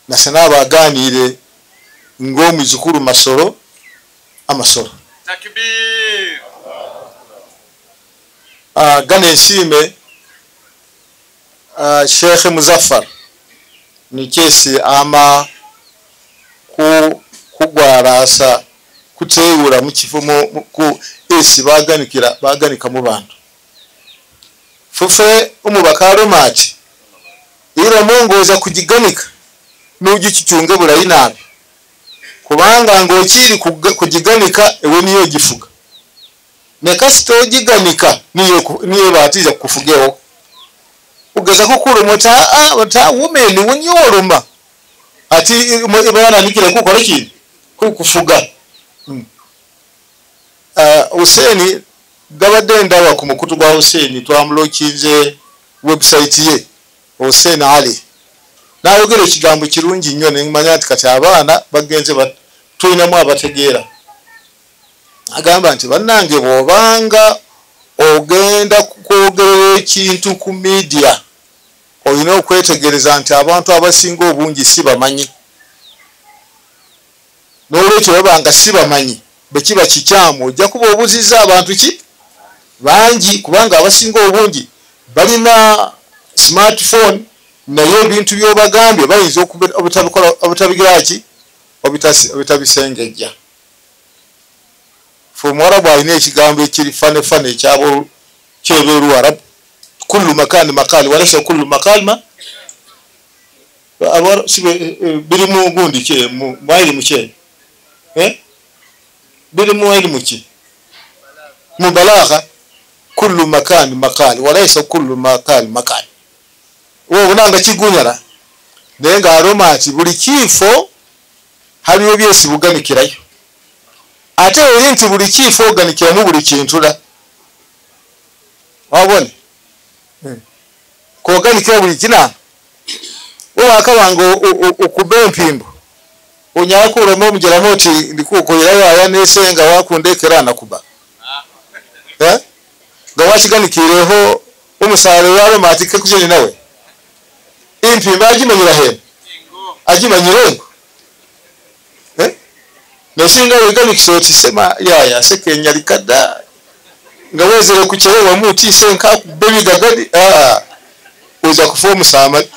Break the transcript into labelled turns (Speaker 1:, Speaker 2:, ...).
Speaker 1: nasana baganire ng'omuzukuru masoro amasoro
Speaker 2: takbir
Speaker 1: gane nsime Sheikh Muzaffar ni kesi ama kugwarasa kuteyura mu kifumo ku esi baganika mu bantu fufe umubakaro mati ira mongoza kujiganika nuji kitunge burayi nabi kubanga ngo kiri kujiganika ewe niyo gifuga ne kasito jiganika niyo batiza kufugeho ugeza ko kurumota bata women wonyoroma ati ibana nikira gukora kintu kufuga Hussein gabadenda wa kumukutu gwa Hussein twamlokinze website ye Hussein Ali nayogere kigambo kirungi nnyo nemanya ati kati abana bagenze batulina mu abategeera agamba nti bannange bobanga ogenda kwogera ekintu ku media oyina okwetegereza nti abantu abasinga obungi si bamanyi n'olwekyo babanga si bamanyi bekiba kikyamu ojja kuba obuziza abantu ki bangi kubanga abasinga obungi balina smartphone naye ebintu by'obagambye bayinza obutabigiraki obutabisengejja Mwarabu alina ekigambo ekiri fane ekyabo kyebeeru Arabu kullu makani makali walaysa kullu makalima abara sibe biri mu gundi kye mwali muche biri mwali muche mubalagha kullu makani makali walaysa kullu makali makali wo bunanga kigunyara nenga aromati buli kifo haliyo byesi buganikirayo ate olinti buli kifo oganikira mu buli kintu la wabone ko ganikira buli kina wo akabango okuba empimbo onyako romo mujeramoti ndikukoyera aya nesenga wakundekera nakuba nga wakiganikireho umusale waro matike kujeni nawe impimba ajimanyira he ajimanyire nesinga weganikisoti sema yaya sekenya likada ngawezere kucherewa muti senka bebi gagadi uza kufomu samadi